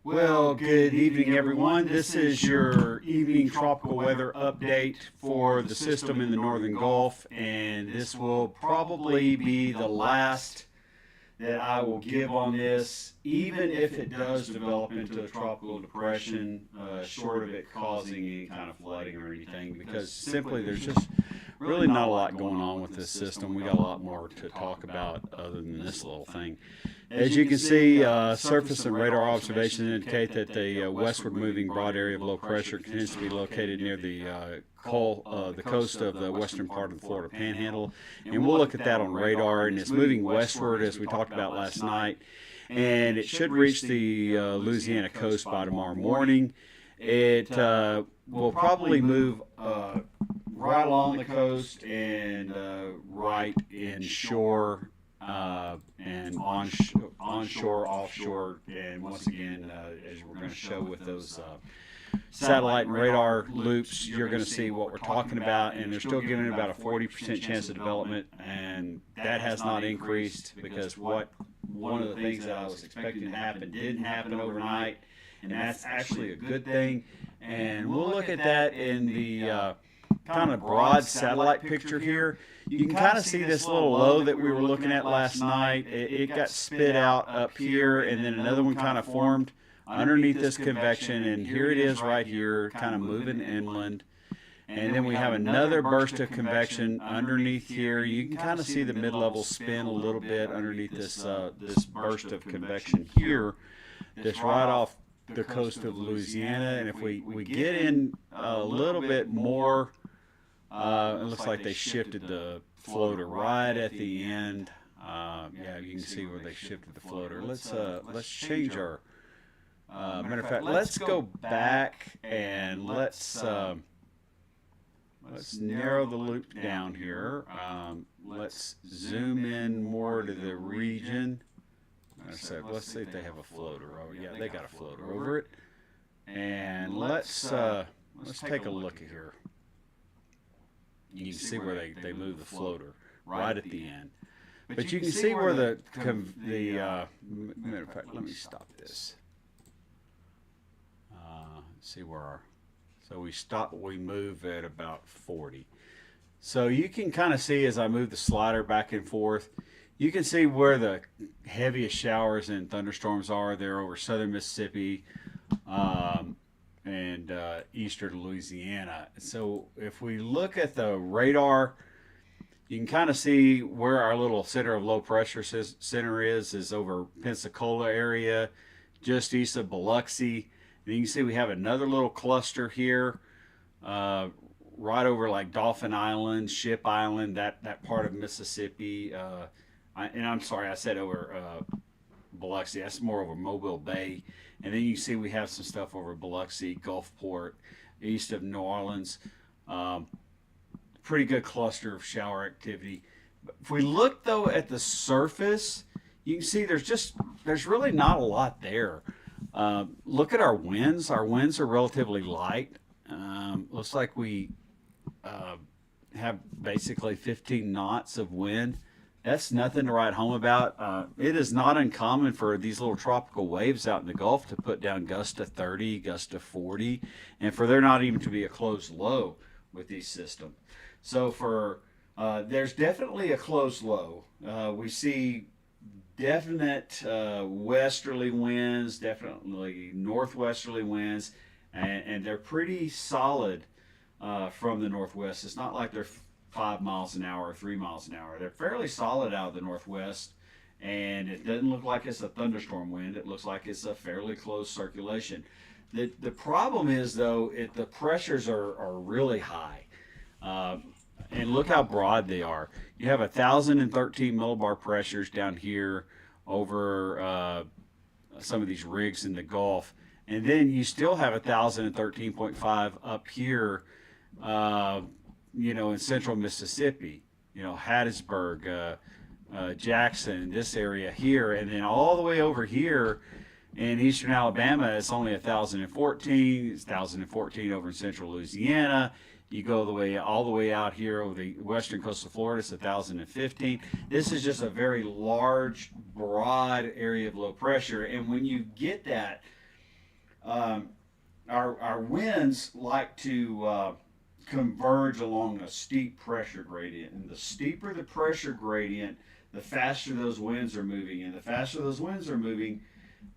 Well, good evening, everyone. This is your evening tropical weather update for the system in the northern Gulf, and this will probably be the last that I will give on this, even if it does develop into a tropical depression, short of it causing any kind of flooding or anything, because simply there's just really not a lot going on with this system. We got a lot more to talk about other than this little thing. As you can see, surface and radar observations indicate that the westward moving broad area of low pressure continues to be located near the coast of the western part of the Florida Panhandle. And we'll look at that on radar, and it's moving westward as we talked about last night. And it should reach the Louisiana coast by tomorrow morning. It will probably move right along the coast and right inshore. And onshore, offshore, and once again, as we're going to show with those satellite and radar loops, you're going to see what we're talking about, and they're still giving it about a 40% chance of development, and that has not increased because one of the things that I was expecting to happen didn't happen overnight, and that's actually a good thing. And we'll look at that in the kind of broad satellite picture here. You can kind of see this little low that we were looking at last night. It got spit out up here, and then another one kind of formed underneath this convection, and here it is right here, kind of moving inland. And then we have another burst of convection underneath here. You can kind of see the mid-level spin a little bit underneath this burst of convection here that's right off the coast of Louisiana. And if we get in a little bit more, it looks like they shifted the floater right at the end. Yeah, you can see where they shifted the floater. Let's change our. Matter of fact, let's go back and let's narrow the loop down here. Let's zoom in more to the region. Let's see if they have a floater. Oh yeah, they got a floater over it. And let's take a look at here. You can see where they move the floater right at the end. But you can see where matter of fact, let me stop this. See where we move at about 40. So you can kind of see as I move the slider back and forth, you can see where the heaviest showers and thunderstorms are. They're over southern Mississippi, and eastern Louisiana. So if we look at the radar, you can kind of see where our little center of low pressure center is over Pensacola area, just east of Biloxi. And you can see we have another little cluster here, right over like Dauphin Island, Ship Island, that part of Mississippi. And I'm sorry, I said over Biloxi. That's more over Mobile Bay. And then you see we have some stuff over Biloxi, Gulfport, east of New Orleans. Pretty good cluster of shower activity. If we look though at the surface, you can see there's really not a lot there. Look at our winds. Our winds are relatively light. Looks like we have basically 15 knots of wind. That's nothing to write home about. It is not uncommon for these little tropical waves out in the Gulf to put down gusts of 30, gusts of 40, and for there not even to be a closed low with these systems. So there's definitely a closed low. We see definite westerly winds, definitely northwesterly winds, and they're pretty solid from the northwest. It's not like they're 5 miles an hour or 3 miles an hour. They're fairly solid out of the northwest, and it doesn't look like it's a thunderstorm wind. It looks like it's a fairly close circulation. The problem is, though, the pressures are really high. And look how broad they are. You have 1,013 millibar pressures down here over some of these rigs in the Gulf. And then you still have 1,013.5 up here, in central Mississippi, Hattiesburg, Jackson, this area here. And then all the way over here in eastern Alabama, it's only 1,014. It's 1,014 over in central Louisiana. You go all the way out here over the western coast of Florida, it's 1,015. This is just a very large, broad area of low pressure. And when you get that, um, our winds like to converge along a steep pressure gradient. And the steeper the pressure gradient, the faster those winds are moving. And the faster those winds are moving,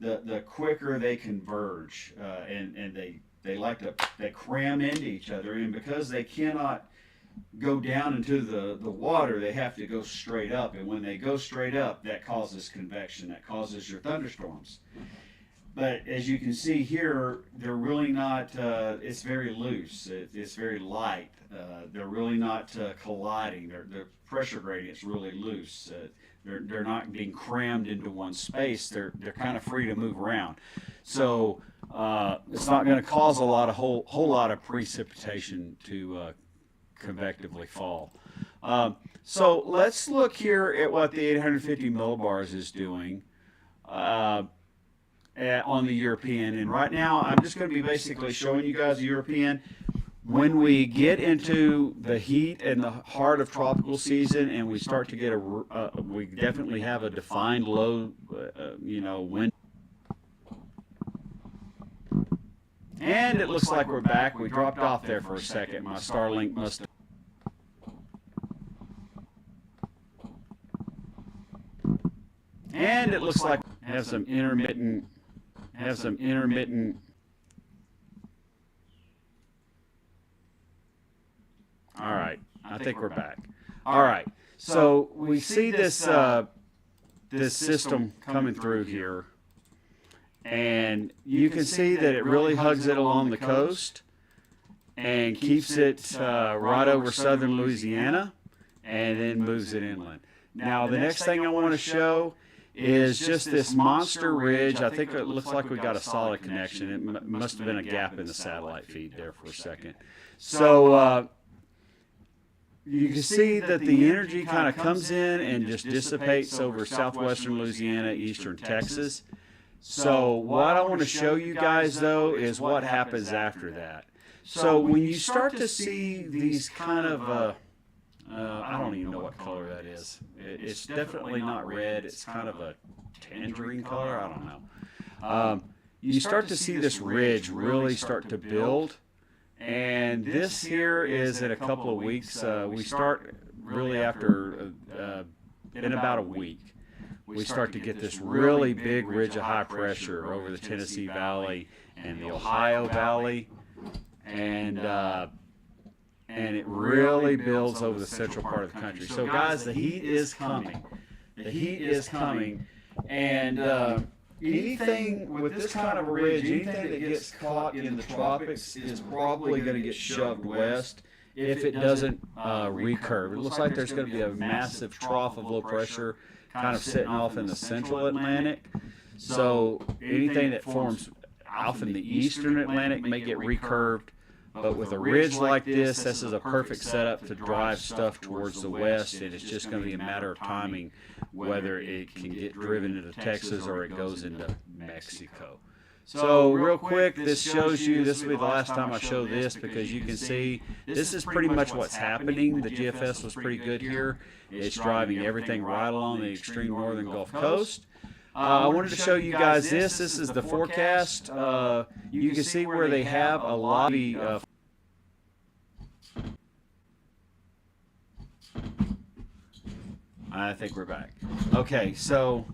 the quicker they converge. And they like to they cram into each other. And because they cannot go down into the water, they have to go straight up. And when they go straight up, that causes convection. That causes your thunderstorms. But as you can see here, they're really not, it's very loose. It's very light. They're really not colliding. Their pressure gradient's really loose. They're not being crammed into one space. They're kind of free to move around. So it's not going to cause a whole lot of precipitation to convectively fall. So let's look here at what the 850 millibars is doing. On the European, and right now I'm just going to be basically showing you guys the European. When we get into the heat and the heart of tropical season, and we start to get we definitely have a defined low, wind. And it looks like we're back. We dropped off there for a second. My Starlink must have. And it looks like we have some intermittent. All right, I think we're back. All right, so we see this this system coming through here, and you can see that it really hugs it along the coast and keeps it right over southern Louisiana, and then moves it inland. Now, the next thing I want to show is just this monster ridge. I think it looks like we got a solid connection. It must have been a gap in the satellite feed there for a second. So you can see that the energy kind of comes in and just dissipates over southwestern Louisiana, eastern Texas. So what I want to show you guys, though, is what happens after that. So when you start to see these kind of I don't even know what color that is. It's definitely not red. It's kind of a tangerine color. I don't know. You start to see this ridge really start to build. And this here is in a couple of weeks. We start really after, in about a week, we start to get this really big ridge of high pressure over the Tennessee Valley and the Ohio Valley. And it really builds over the central part of the country. So, guys, the heat is coming. The heat is coming. And anything with this kind of a ridge, anything that gets caught in the tropics is probably going to get shoved west if it doesn't recurve. It looks like there's going to be a massive trough of low pressure kind of sitting off in the central Atlantic. So anything that forms off in the eastern Atlantic may get recurved. But with a ridge like this is a perfect setup to drive stuff towards the west, and it's just going to be a matter of timing whether it can get driven into Texas or it goes into Mexico. So real quick, this shows you, this will be the last time I show this, because you can see this is pretty much what's happening. The GFS was pretty good here. It's driving everything right along the extreme northern Gulf Coast. I wanted to show you guys this. This is the forecast. You can see where they have a lot of I think we're back. Okay, so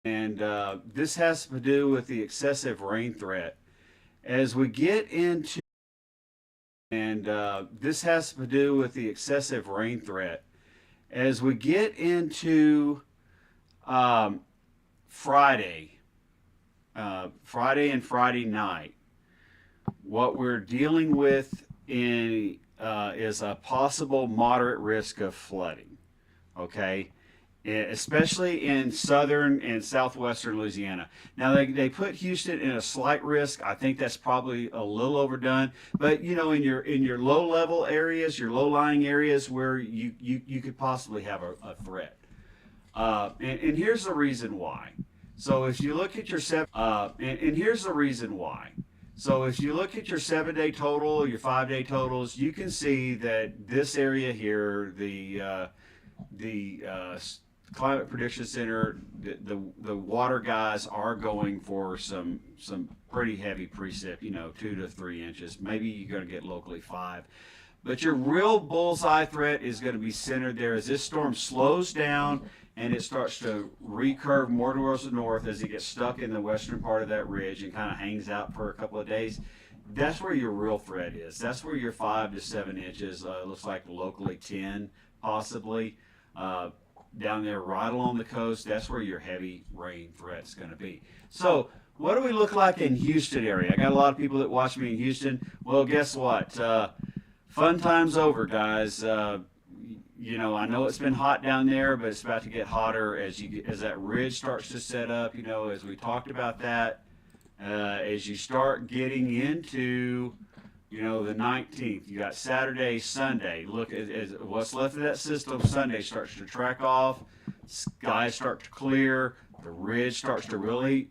and this has to do with the excessive rain threat. As we get into this has to do with the excessive rain threat. As we get into Friday and Friday night, what we're dealing with is a possible moderate risk of flooding, okay? Especially in southern and southwestern Louisiana. Now they put Houston in a slight risk. I think that's probably a little overdone. But you know, in your low level areas, your low lying areas where you could possibly have a threat. And here's the reason why. So if you look at your here's the reason why. So if you look at your 7-day total, your 5-day totals, you can see that this area here, the Climate Prediction Center, the water guys are going for some pretty heavy precip, 2 to 3 inches. Maybe you're going to get locally 5. But your real bullseye threat is going to be centered there as this storm slows down and it starts to recurve more towards the north as it gets stuck in the western part of that ridge and kind of hangs out for a couple of days. That's where your real threat is. That's where your 5 to 7 inches, looks like locally 10 possibly, down there right along the coast. That's where your heavy rain threat's going to be. So what do we look like in Houston area? I got a lot of people that watch me in Houston. Well, guess what? Fun time's over, guys. I know it's been hot down there, but it's about to get hotter as that ridge starts to set up. As we talked about that, as you start getting into, the 19th, you got Saturday, Sunday. Look at what's left of that system. Sunday starts to track off. Skies start to clear. The ridge starts to really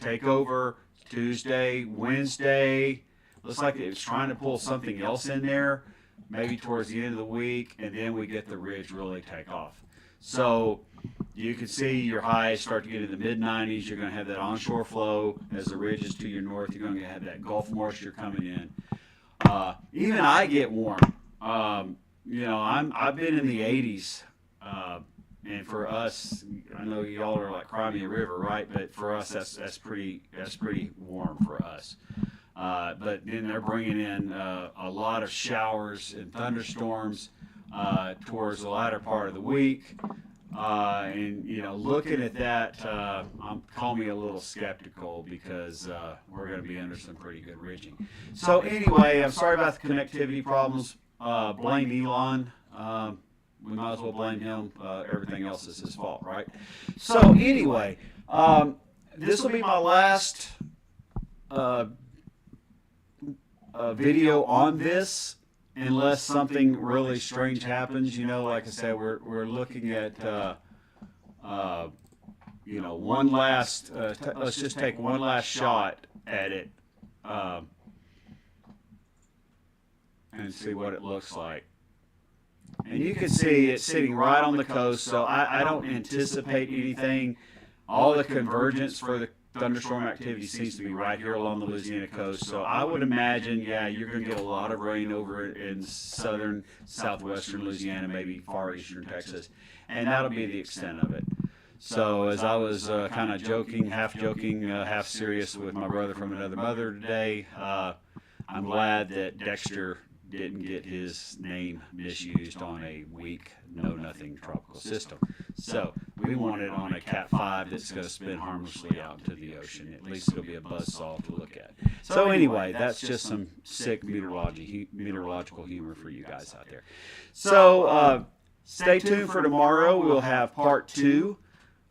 take over. Tuesday, Wednesday. Looks like it's trying to pull something else in there, maybe towards the end of the week, and then we get the ridge really take off. So you can see your highs start to get in the mid-90s. You're going to have that onshore flow as the ridge is to your north. You're going to have that Gulf moisture coming in. Even I get warm. I've been in the 80s, and for us, I know y'all are like Crimea River, right? But for us, that's pretty warm for us. But then they're bringing in a lot of showers and thunderstorms towards the latter part of the week. Looking at that, call me a little skeptical because we're going to be under some pretty good ridging. So anyway, I'm sorry about the connectivity problems. Blame Elon. We might as well blame him. Everything else is his fault, right? So anyway, this will be my last video on this, unless something really strange happens. Like I said, we're looking at one last. Let's just take one last shot at it and see what it looks like. And you can see it's sitting right on the coast, so I don't anticipate anything. All the convergence for the thunderstorm activity seems to be right here along the Louisiana coast. So I would imagine, you're going to get a lot of rain over in southern, southwestern Louisiana, maybe far eastern Texas, and that'll be the extent of it. So as I was kind of half joking, half serious with my brother from another mother today, I'm glad that Dexter didn't get his name misused on a weak, know-nothing tropical system. So we want it on a Cat 5 that's going to spin harmlessly out into the ocean. At least it'll be a buzzsaw to look at. So anyway, that's just some sick meteorological humor for you guys out there. So stay tuned for tomorrow. We'll have part 2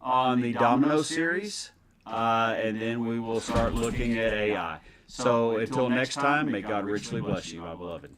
on the Domino series, and then we will start looking at AI. So until next time, may God richly bless you, my beloved.